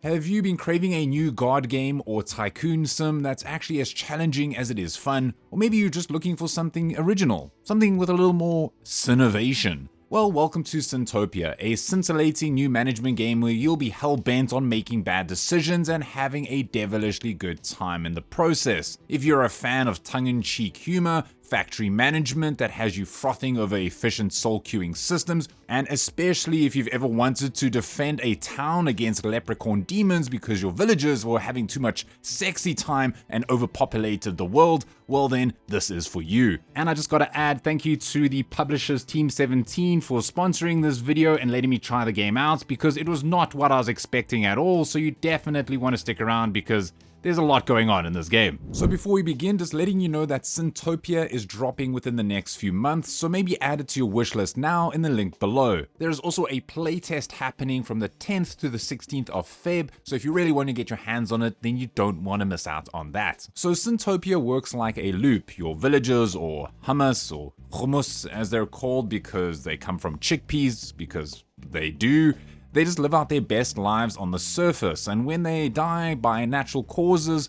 Have you been craving a new god game or tycoon sim that's actually as challenging as it is fun? Or maybe you're just looking for something original, something with a little more Sinovation? Well, welcome to Sintopia, a scintillating new management game where you'll be hell-bent on making bad decisions and having a devilishly good time in the process. If you're a fan of tongue-in-cheek humor, factory management that has you frothing over efficient soul queuing systems, and especially if you've ever wanted to defend a town against leprechaun demons because your villagers were having too much sexy time and overpopulated the world, well then, this is for you. And I just gotta add thank you to the publishers Team 17 for sponsoring this video and letting me try the game out, because it was not what I was expecting at all, so you definitely want to stick around because there's a lot going on in this game. So before we begin, just letting you know that Sintopia is dropping within the next few months, so maybe add it to your wishlist now in the link below. There's also a playtest happening from the 10th to the 16th of Feb, so if you really want to get your hands on it, then you don't want to miss out on that. So Sintopia works like a loop. Your villagers, or hummus, or hummus as they're called because they come from chickpeas, because they do. They just live out their best lives on the surface, and when they die by natural causes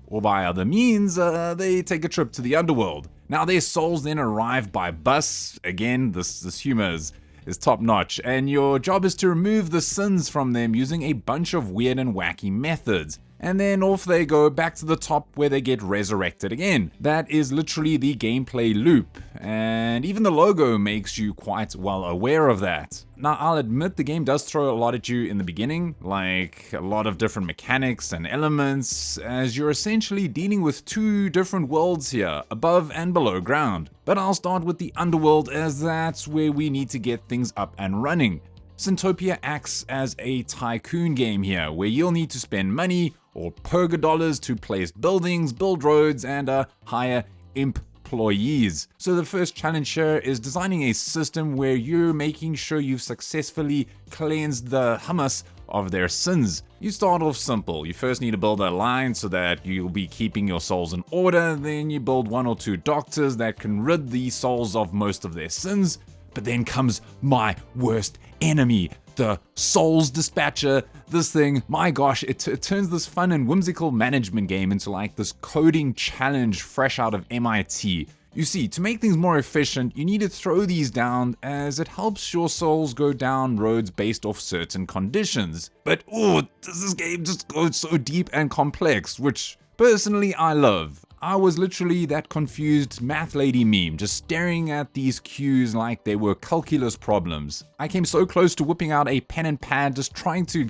or by other means, they take a trip to the Underworld. Now their souls then arrive by bus. Again, this humor is top notch, and your job is to remove the sins from them using a bunch of weird and wacky methods. And then off they go back to the top where they get resurrected again. That is literally the gameplay loop, and even the logo makes you quite well aware of that. Now I'll admit the game does throw a lot at you in the beginning, like a lot of different mechanics and elements, as you're essentially dealing with two different worlds here, above and below ground. But I'll start with the Underworld, as that's where we need to get things up and running. Sintopia acts as a tycoon game here, where you'll need to spend money or purga dollars to place buildings, build roads, and hire employees. So the first challenge here is designing a system where you're making sure you've successfully cleansed the hummus of their sins. You start off simple. You first need to build a line so that you'll be keeping your souls in order. Then you build 1 or 2 doctors that can rid the souls of most of their sins. But then comes my worst enemy, the Souls Dispatcher. This thing, my gosh, it turns this fun and whimsical management game into like this coding challenge fresh out of MIT. You see, to make things more efficient, you need to throw these down, as it helps your souls go down roads based off certain conditions. But this game just goes so deep and complex, which personally I love. I was literally that confused math lady meme, just staring at these cues like they were calculus problems. I came so close to whipping out a pen and pad, just trying to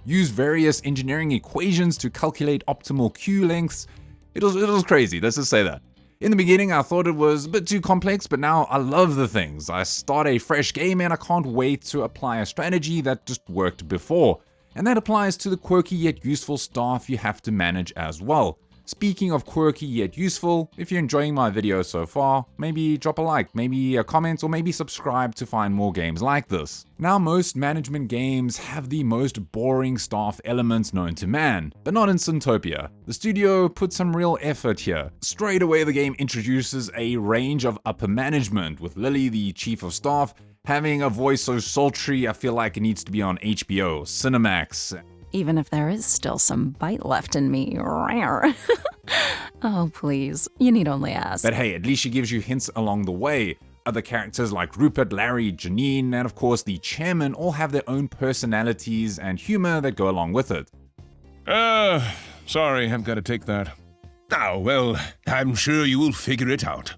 use various engineering equations to calculate optimal cue lengths. It was crazy, let's just say that. In the beginning, I thought it was a bit too complex, but now I love the things. I start a fresh game and I can't wait to apply a strategy that just worked before. And that applies to the quirky yet useful staff you have to manage as well. Speaking of quirky yet useful, if you're enjoying my video so far, maybe drop a like, maybe a comment, or maybe subscribe to find more games like this. Now, most management games have the most boring staff elements known to man, but not in Sintopia. The studio put some real effort here. Straight away the game introduces a range of upper management, with Lily, the chief of staff, having a voice so sultry I feel like it needs to be on HBO, Cinemax. Even if there is still some bite left in me. Oh, please. You need only ask. But hey, at least she gives you hints along the way. Other characters like Rupert, Larry, Janine, and of course the chairman all have their own personalities and humor that go along with it. Sorry, I've got to take that. Oh, well, I'm sure you will figure it out.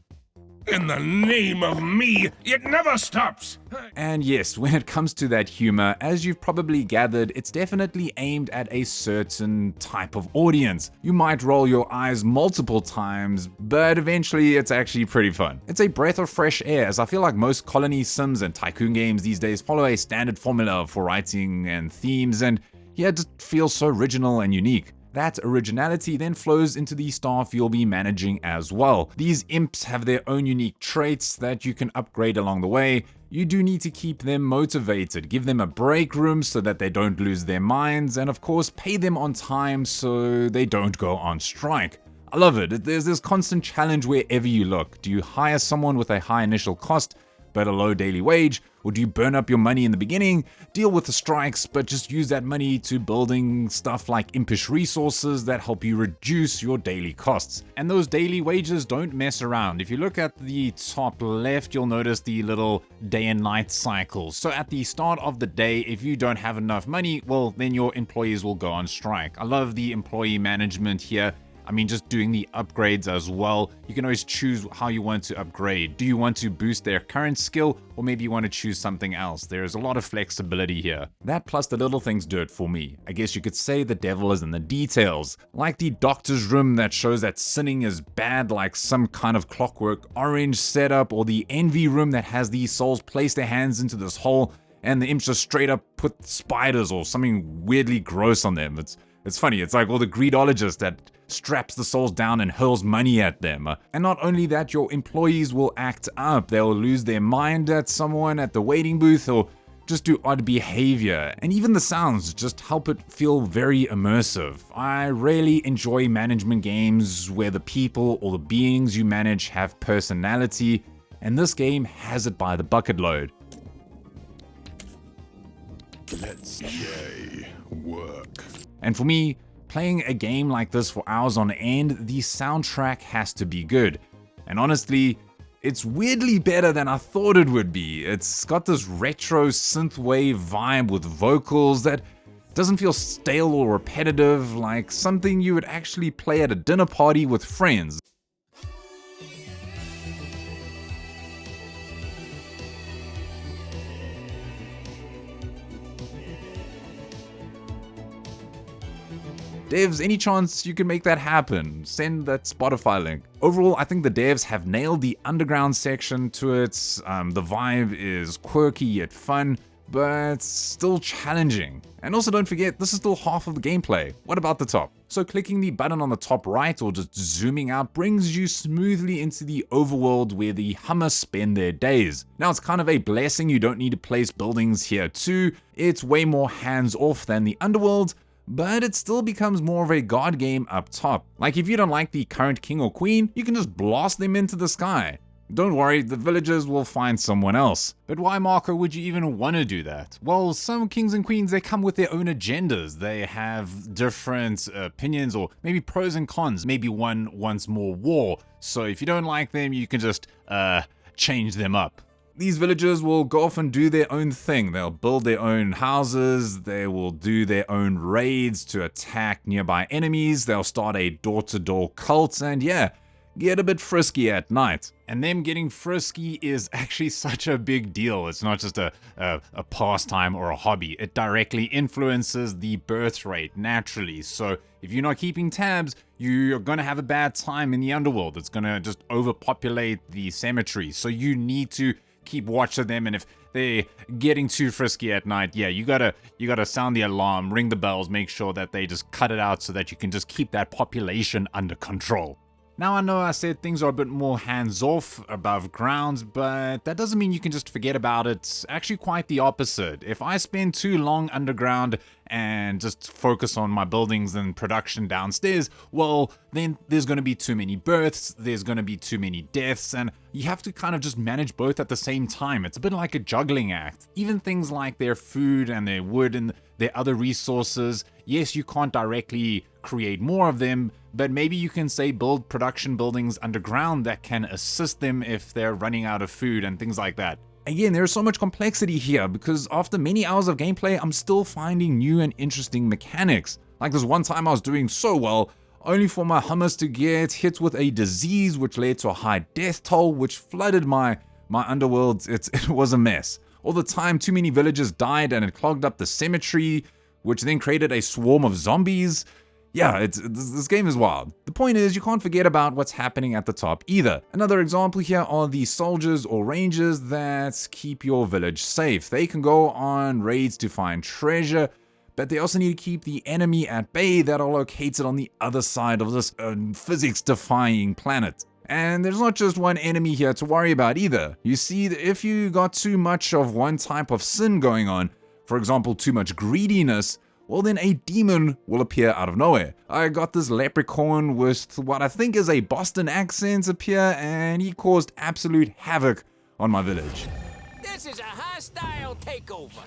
In the name of me, it never stops! And yes, when it comes to that humor, as you've probably gathered, it's definitely aimed at a certain type of audience. You might roll your eyes multiple times, but eventually it's actually pretty fun. It's a breath of fresh air, as I feel like most colony sims and tycoon games these days follow a standard formula for writing and themes, and yeah, it just feels so original and unique. That originality then flows into the staff you'll be managing as well. These imps have their own unique traits that you can upgrade along the way. You do need to keep them motivated, give them a break room so that they don't lose their minds, and of course pay them on time so they don't go on strike. I love it. There's this constant challenge wherever you look. Do you hire someone with a high initial cost, but a low daily wage? Or do you burn up your money in the beginning, deal with the strikes, but just use that money to building stuff like impish resources that help you reduce your daily costs? And those daily wages don't mess around. If you look at the top left, you'll notice the little day and night cycles. So at the start of the day, if you don't have enough money, well, then your employees will go on strike. I love the employee management here. I mean, just doing the upgrades as well. You can always choose how you want to upgrade. Do you want to boost their current skill, or maybe you want to choose something else? There's a lot of flexibility here. That plus the little things do it for me. I guess you could say the devil is in the details. Like the doctor's room that shows that sinning is bad, like some kind of Clockwork Orange setup, or the envy room that has these souls place their hands into this hole and the imps just straight up put spiders or something weirdly gross on them. It's funny, it's like all the greedologist that straps the souls down and hurls money at them. And not only that, your employees will act up. They'll lose their mind at someone at the waiting booth or just do odd behavior. And even the sounds just help it feel very immersive. I really enjoy management games where the people or the beings you manage have personality, and this game has it by the bucket load. Let's work. And for me, playing a game like this for hours on end, the soundtrack has to be good. And honestly, it's weirdly better than I thought it would be. It's got this retro synthwave vibe with vocals that doesn't feel stale or repetitive, like something you would actually play at a dinner party with friends. Devs, any chance you can make that happen? Send that Spotify link. Overall, I think the devs have nailed the underground section to it. The vibe is quirky yet fun, but still challenging. And also don't forget, this is still half of the gameplay. What about the top? So clicking the button on the top right or just zooming out brings you smoothly into the overworld where the Hummers spend their days. Now it's kind of a blessing you don't need to place buildings here too. It's way more hands-off than the Underworld, but it still becomes more of a god game up top. Like if you don't like the current king or queen, you can just blast them into the sky. Don't worry, the villagers will find someone else. But why, Marco, would you even want to do that? Well, some kings and queens, they come with their own agendas. They have different opinions or maybe pros and cons. Maybe one wants more war. So if you don't like them, you can just change them up. These villagers will go off and do their own thing. They'll build their own houses, they will do their own raids to attack nearby enemies, they'll start a door-to-door cult, and yeah, get a bit frisky at night. And them getting frisky is actually such a big deal. It's not just a pastime or a hobby. It directly influences the birth rate naturally. So if you're not keeping tabs, you're going to have a bad time in the underworld. It's going to just overpopulate the cemetery. So you need to keep watch of them, and if they're getting too frisky at night, yeah, you gotta sound the alarm, ring the bells, make sure that they just cut it out so that you can just keep that population under control. Now I know I said things are a bit more hands-off above ground, but that doesn't mean you can just forget about it. Actually quite the opposite. If I spend too long underground and just focus on my buildings and production downstairs, well, then there's going to be too many births, there's going to be too many deaths, and you have to kind of just manage both at the same time. It's a bit like a juggling act. Even things like their food and their wood and their other resources, yes, you can't directly create more of them, but maybe you can say build production buildings underground that can assist them if they're running out of food and things like that. Again, there's so much complexity here because after many hours of gameplay, I'm still finding new and interesting mechanics. Like this one time I was doing so well, only for my Hummers to get hit with a disease which led to a high death toll, which flooded my underworld. It was a mess. All the time, too many villagers died and it clogged up the cemetery, which then created a swarm of zombies. Yeah, this game is wild. The point is, you can't forget about what's happening at the top either. Another example here are the soldiers or rangers that keep your village safe. They can go on raids to find treasure, but they also need to keep the enemy at bay that are located on the other side of this physics-defying planet. And there's not just one enemy here to worry about either. You see, if you got too much of one type of sin going on, for example, too much greediness, well then a demon will appear out of nowhere. I got this leprechaun with what I think is a Boston accent appear, and he caused absolute havoc on my village. This is a hostile takeover.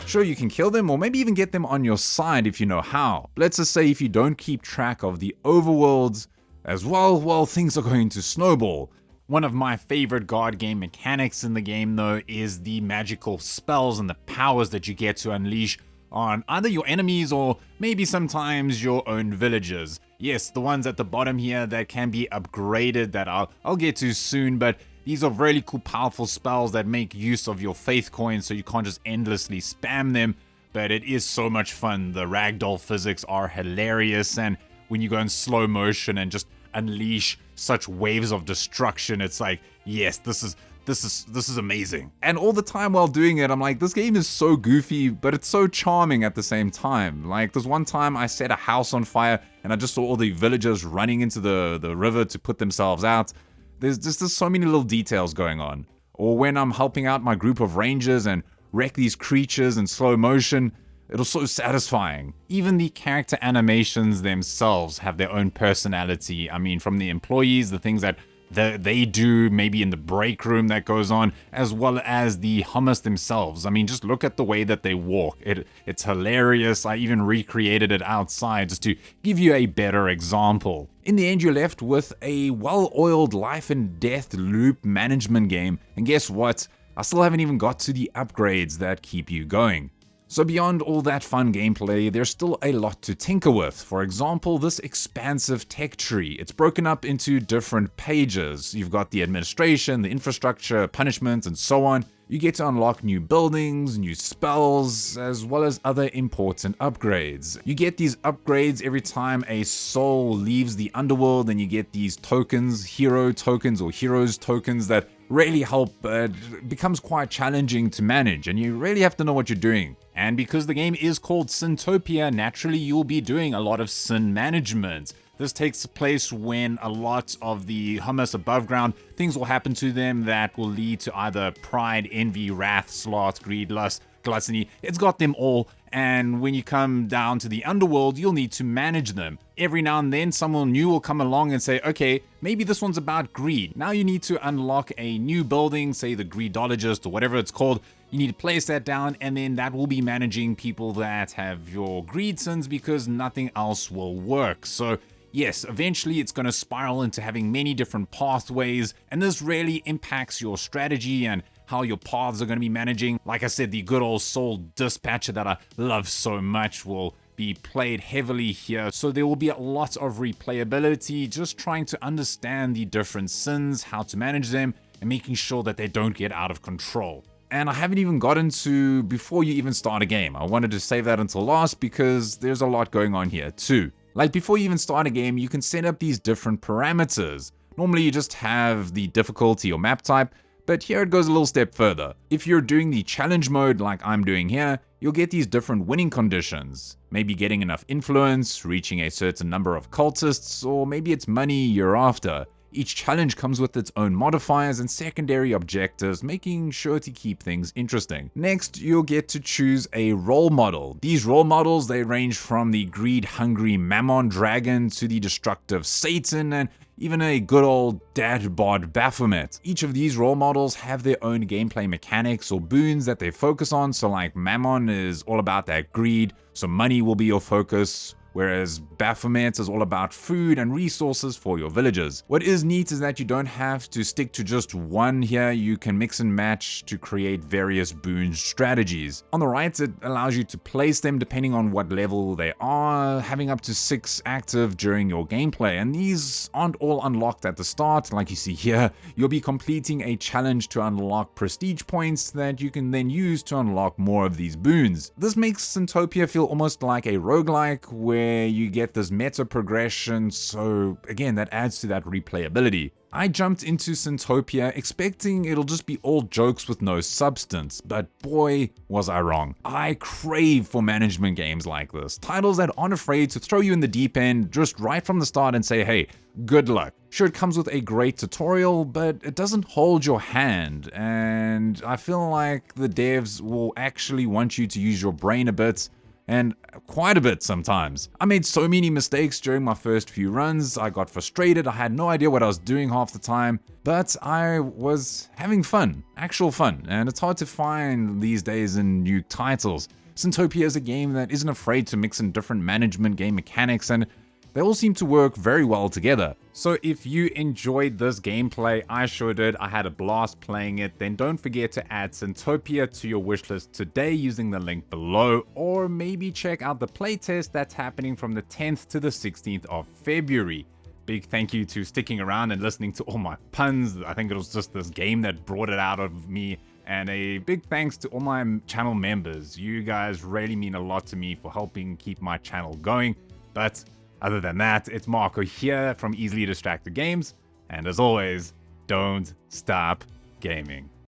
Sure, you can kill them or maybe even get them on your side if you know how. Let's just say if you don't keep track of the overworlds as well, things are going to snowball. One of my favorite guard game mechanics in the game though is the magical spells and the powers that you get to unleash on either your enemies or maybe sometimes your own villagers. Yes, the ones at the bottom here that can be upgraded that I'll get to soon, but these are really cool, powerful spells that make use of your faith coins, so you can't just endlessly spam them, but it is so much fun. The ragdoll physics are hilarious, and when you go in slow motion and just unleash such waves of destruction, it's like, yes, this is amazing. And all the time while doing it, I'm like, this game is so goofy, but it's so charming at the same time. Like, there's one time I set a house on fire, and I just saw all the villagers running into the river to put themselves out. There's so many little details going on. Or when I'm helping out my group of rangers and wreck these creatures in slow motion, it was so satisfying. Even the character animations themselves have their own personality. I mean, from the employees, the things that they do, maybe in the break room that goes on, as well as the hummus themselves. I mean, just look at the way that they walk. It's hilarious. I even recreated it outside just to give you a better example. In the end, you're left with a well-oiled life and death loop management game. And guess what? I still haven't even got to the upgrades that keep you going. So beyond all that fun gameplay, there's still a lot to tinker with. For example, this expansive tech tree. It's broken up into different pages. You've got the administration, the infrastructure, punishments, and so on. You get to unlock new buildings, new spells, as well as other important upgrades. You get these upgrades every time a soul leaves the Underworld, and you get these tokens, hero tokens or heroes tokens that really help, but it becomes quite challenging to manage, and you really have to know what you're doing. And because the game is called Sintopia, naturally you'll be doing a lot of sin management. This takes place when a lot of the hummus above ground, things will happen to them that will lead to either pride, envy, wrath, sloth, greed, lust, gluttony. It's got them all, and when you come down to the underworld, you'll need to manage them. Every now and then, someone new will come along and say, okay, maybe this one's about greed. Now you need to unlock a new building, say the greedologist or whatever it's called. You need to place that down, and then that will be managing people that have your greed sins because nothing else will work. So yes, eventually it's going to spiral into having many different pathways, and this really impacts your strategy and how your paths are going to be managing. Like I said, the good old soul dispatcher that I love so much will be played heavily here, so there will be a lot of replayability, just trying to understand the different sins, how to manage them, and making sure that they don't get out of control. And I haven't even gotten to before you even start a game. I wanted to save that until last because there's a lot going on here too. Like before you even start a game, you can set up these different parameters. Normally you just have the difficulty or map type, but here it goes a little step further. If you're doing the challenge mode like I'm doing here, you'll get these different winning conditions. Maybe getting enough influence, reaching a certain number of cultists, or maybe it's money you're after. Each challenge comes with its own modifiers and secondary objectives, making sure to keep things interesting. Next, you'll get to choose a role model. These role models, they range from the greed-hungry Mammon dragon to the destructive Satan and even a good old dad bod Baphomet. Each of these role models have their own gameplay mechanics or boons that they focus on. So like Mammon is all about that greed, so money will be your focus, whereas Baphomet is all about food and resources for your villagers. What is neat is that you don't have to stick to just one here. You can mix and match to create various boon strategies. On the right, it allows you to place them depending on what level they are, having up to 6 active during your gameplay. And these aren't all unlocked at the start. Like you see here, you'll be completing a challenge to unlock prestige points that you can then use to unlock more of these boons. This makes Sintopia feel almost like a roguelike where you get this meta progression, so again, that adds to that replayability. I jumped into Sintopia expecting it'll just be all jokes with no substance, but boy, was I wrong. I crave for management games like this. Titles that aren't afraid to throw you in the deep end just right from the start and say, hey, good luck. Sure, it comes with a great tutorial, but it doesn't hold your hand, and I feel like the devs will actually want you to use your brain a bit, and quite a bit sometimes. I made so many mistakes during my first few runs, I got frustrated, I had no idea what I was doing half the time, but I was having fun, actual fun, and it's hard to find these days in new titles. Sintopia is a game that isn't afraid to mix in different management game mechanics, and they all seem to work very well together. So if you enjoyed this gameplay, I sure did, I had a blast playing it, then don't forget to add Sintopia to your wishlist today using the link below, or maybe check out the playtest that's happening from the 10th to the 16th of February. Big thank you to sticking around and listening to all my puns. I think it was just this game that brought it out of me. And a big thanks to all my channel members. You guys really mean a lot to me for helping keep my channel going. But other than that, it's Marco here from Easily Distracted Games. And as always, don't stop gaming.